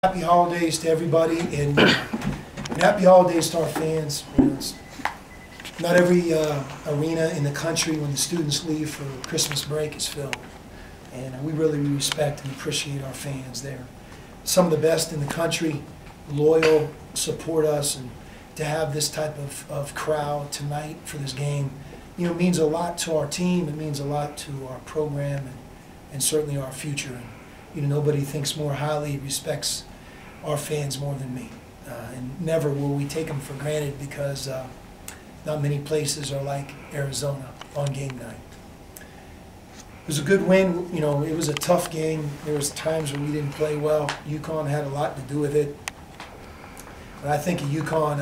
Happy holidays to everybody, and happy holidays to our fans. It's not every arena in the country when the students leave for Christmas break is filled, and we really respect and appreciate our fans. They're some of the best in the country, loyal, support us, and to have this type of crowd tonight for this game, means a lot to our team. It means a lot to our program and certainly our future. And, nobody thinks more highly, respects our fans more than me. And never will we take them for granted, because not many places are like Arizona on game night. It was a good win. It was a tough game. There was times when we didn't play well. UConn had a lot to do with it. But I think of UConn,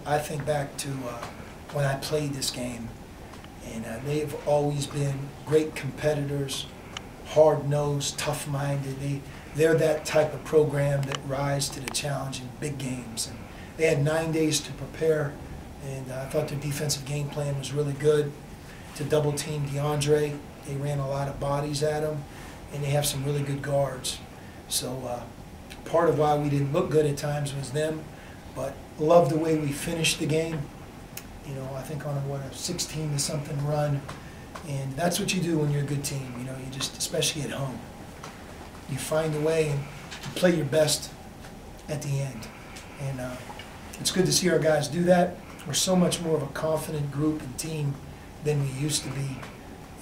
I think back to when I played this game. And they've always been great competitors, hard-nosed, tough-minded. They're that type of program that rise to the challenge in big games. And they had 9 days to prepare, and I thought their defensive game plan was really good to double-team DeAndre. They ran a lot of bodies at him, and they have some really good guards. So part of why we didn't look good at times was them, but loved the way we finished the game. I think on a 16-to-something run, and that's what you do when you're a good team. You just, especially at home, you find a way and you play your best at the end. And it's good to see our guys do that. We're so much more of a confident group and team than we used to be.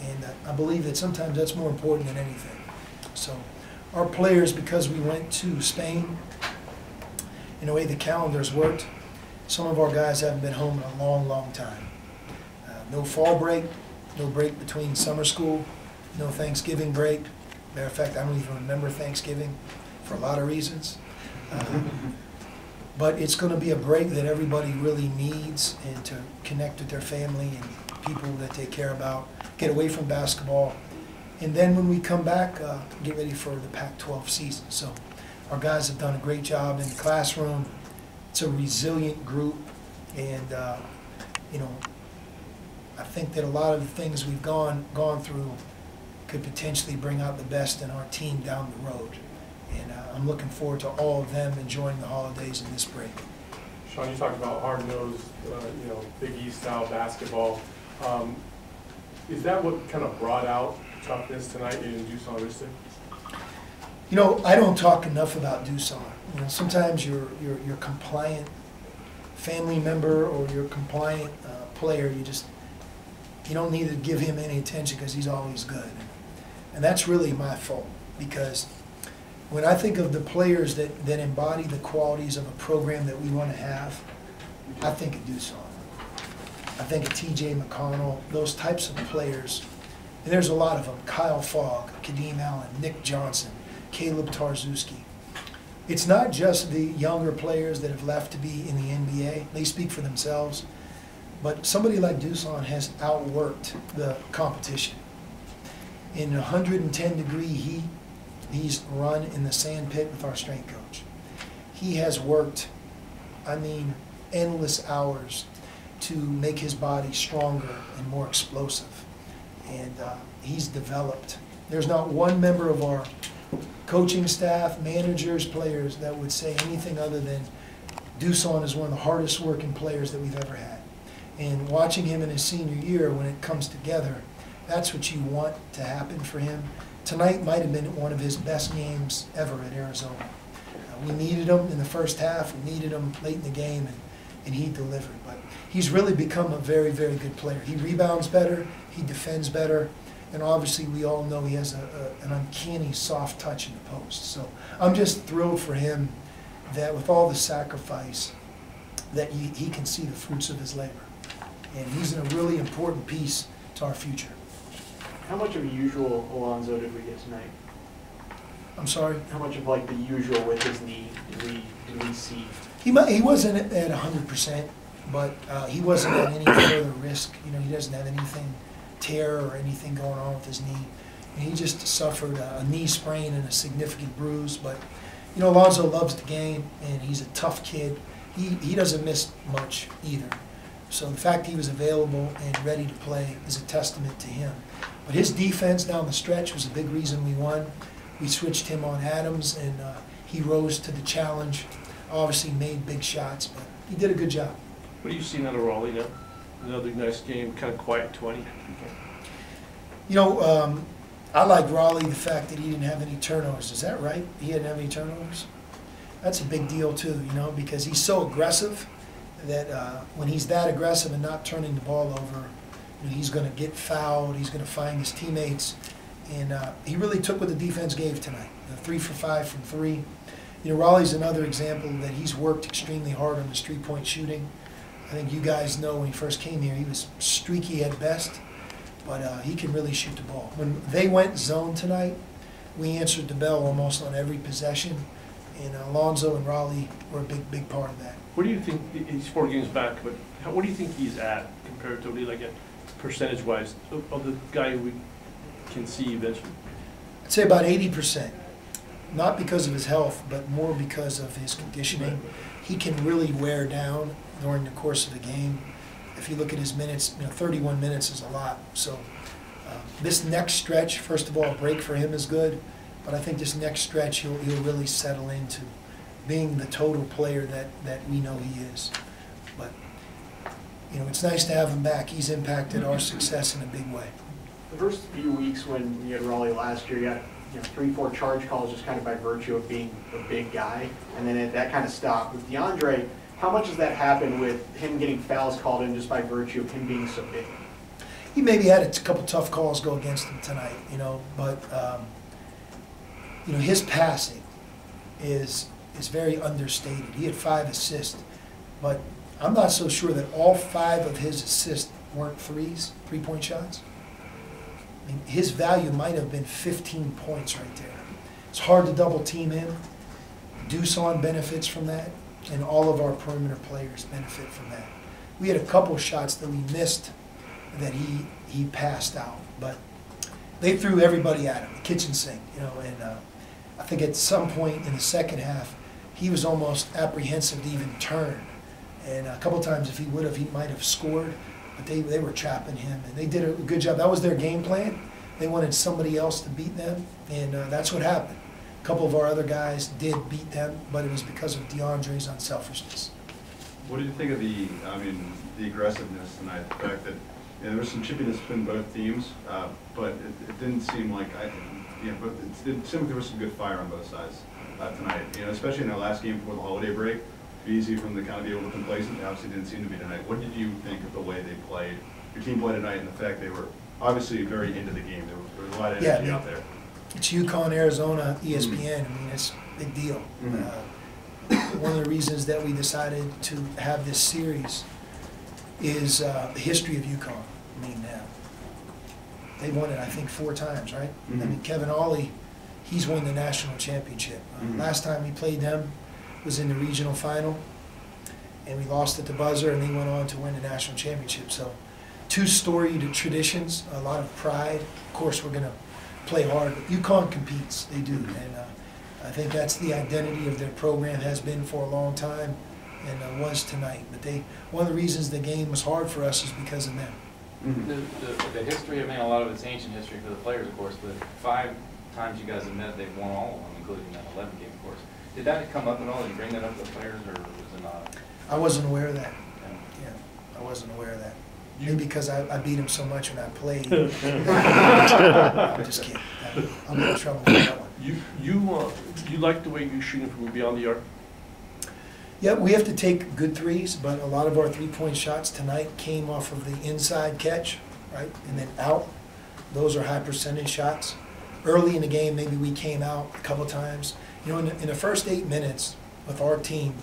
And I believe that sometimes that's more important than anything. So our players, because we went to Spain, in the way the calendars worked, some of our guys haven't been home in a long, long time. No fall break, no break between summer school, no Thanksgiving break. Matter of fact, I don't even remember Thanksgiving for a lot of reasons. But it's going to be a break that everybody really needs, and to connect with their family and people that they care about, get away from basketball. And then when we come back, get ready for the Pac-12 season. So our guys have done a great job in the classroom. It's a resilient group, and I think that a lot of the things we've gone through could potentially bring out the best in our team down the road. And I'm looking forward to all of them enjoying the holidays in this break. Sean, you talked about hard-nosed, Big East-style basketball. Is that what kind of brought out toughness tonight in Doosan? I don't talk enough about Doosan. Sometimes your compliant family member or your compliant player, you don't need to give him any attention because he's always good. And that's really my fault, because when I think of the players that embody the qualities of a program that we want to have, I think of Doosan. I think of T.J. McConnell, those types of players. And there's a lot of them: Kyle Fogg, Kadeem Allen, Nick Johnson, Caleb Tarzewski. It's not just the younger players that have left to be in the NBA. They speak for themselves. But somebody like Doosan has outworked the competition. In 110-degree heat, he's run in the sand pit with our strength coach. He has worked, endless hours to make his body stronger and more explosive. And he's developed. There's not one member of our coaching staff, managers, players that would say anything other than Doosan is one of the hardest working players that we've ever had. And watching him in his senior year, when it comes together, that's what you want to happen for him. Tonight might have been one of his best games ever at Arizona. We needed him in the first half, we needed him late in the game, and he delivered. But he's really become a very, very good player. He rebounds better, he defends better, and obviously we all know he has an uncanny soft touch in the post. So I'm just thrilled for him that with all the sacrifice, that he can see the fruits of his labor. And he's a really important piece to our future. How much of a usual Alonzo did we get tonight? I'm sorry? How much of the usual with his knee did we see? He wasn't at 100%, but he wasn't at any further risk. He doesn't have anything tear or anything going on with his knee. And he just suffered a knee sprain and a significant bruise. But Alonzo loves the game, and he's a tough kid. He doesn't miss much either. So the fact he was available and ready to play is a testament to him. But his defense down the stretch was a big reason we won. We switched him on Adams, and he rose to the challenge. Obviously made big shots, but he did a good job. What are you seeing out of Raleigh now? Another nice game, kind of quiet 20. You know, I like Raleigh, the fact that he didn't have any turnovers. Is that right? He didn't have any turnovers? That's a big deal too, you know, because he's so aggressive that when he's that aggressive and not turning the ball over, you know, he's going to get fouled, he's going to find his teammates. And he really took what the defense gave tonight. 3 for 5 from 3. You know, Raleigh's another example that he's worked extremely hard on his three-point shooting. I think you guys know when he first came here, he was streaky at best, but he can really shoot the ball. When they went zone tonight, we answered the bell almost on every possession, and Alonzo and Raleigh were a big part of that. What do you think, he's 4 games back, but what do you think he's at comparatively, like percentage-wise, of the guy we can see eventually? I'd say about 80%. Not because of his health, but more because of his conditioning. He can really wear down during the course of the game. If you look at his minutes, you know, 31 minutes is a lot. So this next stretch, first of all, a break for him is good, but I think this next stretch he'll really settle into being the total player that we know he is. But you know, it's nice to have him back. He's impacted our success in a big way. The first few weeks when you had Raleigh last year, you got 3-4 charge calls just kind of by virtue of being a big guy, and then that kind of stopped. With DeAndre, how much does that happen with him getting fouls called in just by virtue of him being so big? He maybe had a couple tough calls go against him tonight, you know, but you know, his passing is very understated. He had 5 assists, but I'm not so sure that all 5 of his assists weren't threes, three-point shots. I mean, his value might have been 15 points right there. It's hard to double team him. Dusan benefits from that, and all of our perimeter players benefit from that. We had a couple shots that we missed that he passed out, but they threw everybody at him, the kitchen sink, you know, and I think at some point in the second half, he was almost apprehensive to even turn. And a couple times if he would have, he might have scored. But they were trapping him, and they did a good job. That was their game plan. They wanted somebody else to beat them, and that's what happened. A couple of our other guys did beat them, but it was because of DeAndre's unselfishness. What did you think of the aggressiveness tonight? The fact that there was some chippiness between both teams, but it didn't seem like but it seemed like there was some good fire on both sides tonight. You know, especially in that last game before the holiday break. Easy from the kind of be able to complacent. Obviously didn't seem to be tonight. What did you think of the way they played? Your team played tonight, and the fact they were obviously very into the game. There was a lot of energy out there. It's UConn, Arizona, ESPN. I mean, it's a big deal. One of the reasons that we decided to have this series is the history of UConn. I mean, they won it, I think, 4 times, right? I mean, Kevin Ollie, he's won the national championship. Last time we played them was in the regional final, and we lost at the buzzer, and they went on to win the national championship. So 2 storied traditions, a lot of pride. Of course, we're going to play hard, but UConn competes. They do, and I think that's the identity of their program, has been for a long time, and was tonight. But one of the reasons the game was hard for us is because of them. The history, I mean, a lot of it's ancient history for the players, of course, but 5 times you guys have met, they've won all of them, including that 11 game, of course. Did that come up at all? Did you bring that up to the players, or was it not? I wasn't aware of that. Yeah, I wasn't aware of that. Maybe because I beat him so much when I played. I'm just kidding. I'm in trouble with that one. You like the way you're shooting from beyond the arc? Yeah, we have to take good threes, but a lot of our three-point shots tonight came off of the inside catch, right, and then out. Those are high percentage shots. Early in the game, maybe we came out a couple times. You know, in the first 8 minutes with our team,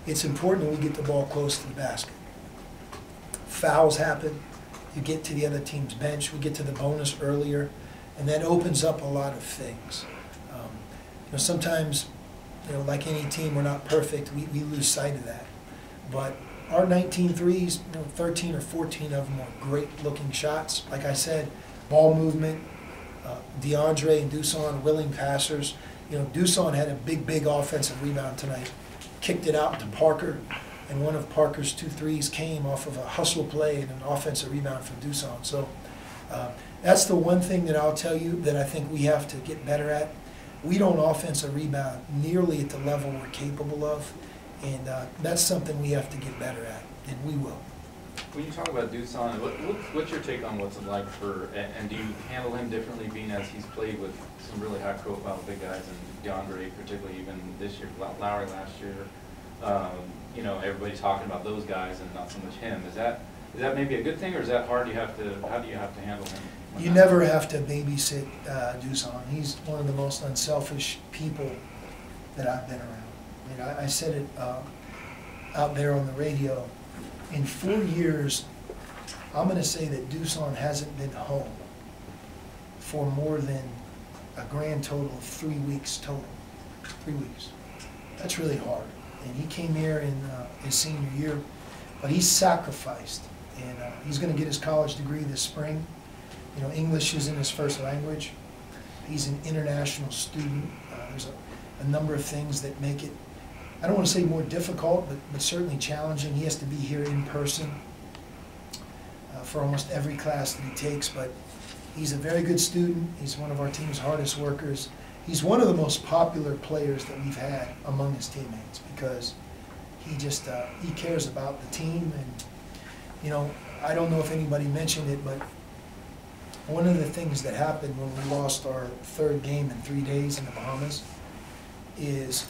it's important that we get the ball close to the basket. Fouls happen. You get to the other team's bench. We get to the bonus earlier, and that opens up a lot of things. You know, sometimes, you know, like any team, we're not perfect. We lose sight of that. But our 19 threes, you know, 13 or 14 of them were great-looking shots. Like I said, ball movement, DeAndre and Dusan, willing passers. You know, Dusan had a big offensive rebound tonight. Kicked it out to Parker, and one of Parker's 2 threes came off of a hustle play and an offensive rebound from Dusan. So that's the one thing that I'll tell you that I think we have to get better at. we don't offensive rebound nearly at the level we're capable of, and that's something we have to get better at, and we will. When you talk about Dusan, what's your take on what's it like for, and do you handle him differently being as he's played with some really high profile big guys, and DeAndre particularly even this year, Lowry last year, you know, everybody's talking about those guys and not so much him. Is that maybe a good thing, or is that hard? How do you have to handle him? You never have to babysit Dusan. He's one of the most unselfish people that I've been around. I mean, I said it out there on the radio. In 4 years, I'm going to say that Dusan hasn't been home for more than a grand total of 3 weeks total. 3 weeks. That's really hard. And he came here in his senior year, but he's sacrificed. And he's going to get his college degree this spring. You know, English isn't his first language. He's an international student. There's a number of things that make it, I don't want to say more difficult, but certainly challenging. He has to be here in person for almost every class that he takes, but he's a very good student. He's one of our team's hardest workers. He's one of the most popular players that we've had among his teammates because he just, he cares about the team. And, you know, I don't know if anybody mentioned it, but one of the things that happened when we lost our 3rd game in 3 days in the Bahamas is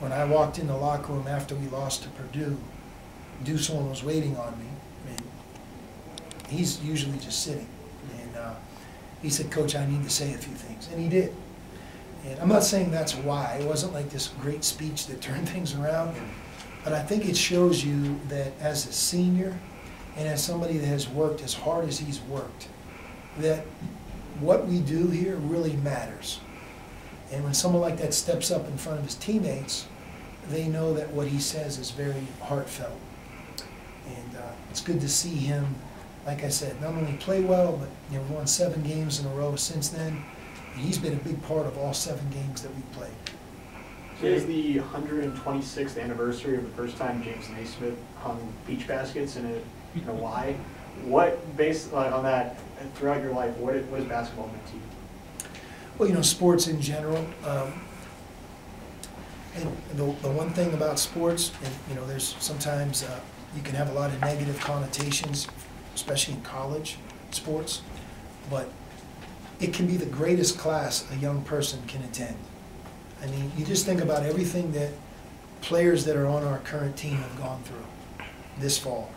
when I walked in the locker room after we lost to Purdue, Dusan was waiting on me. And he's usually just sitting. And he said, "Coach, I need to say a few things." And he did. And I'm not saying that's why. It wasn't like this great speech that turned things around. But I think it shows you that as a senior and as somebody that has worked as hard as he's worked, that what we do here really matters. And when someone like that steps up in front of his teammates, they know that what he says is very heartfelt. And it's good to see him, like I said, not only play well, but you know, we won 7 games in a row since then. And he's been a big part of all 7 games that we've played. Today's the 126th anniversary of the first time James Naismith hung beach baskets in a Y. What, based on that, throughout your life, what has basketball meant to you? Well, you know, sports in general. And the one thing about sports, and you know, there's sometimes you can have a lot of negative connotations, especially in college sports, but it can be the greatest class a young person can attend. I mean, you just think about everything that players that are on our current team have gone through this fall.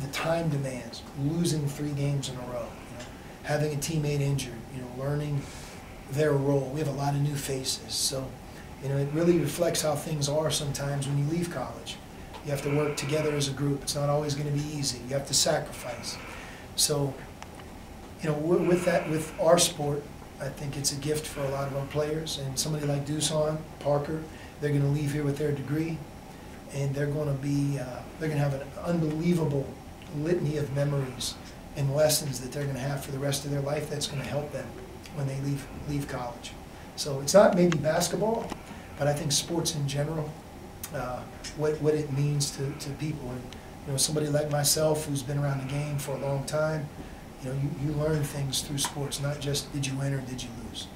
The time demands, losing 3 games in a row, you know, having a teammate injured, you know, learning their role. We have a lot of new faces, so you know, it really reflects how things are sometimes when you leave college. You have to work together as a group. It's not always going to be easy. You have to sacrifice. So, you know, with that, with our sport, I think it's a gift for a lot of our players. And somebody like Dusan, Parker, they're going to leave here with their degree, and they're going to be, they're going to have an unbelievable litany of memories and lessons that they're going to have for the rest of their life. That's going to help them when they leave college. So it's not maybe basketball, but I think sports in general, what it means to people. And you know, somebody like myself who's been around the game for a long time, you know, you learn things through sports, not just did you win or did you lose.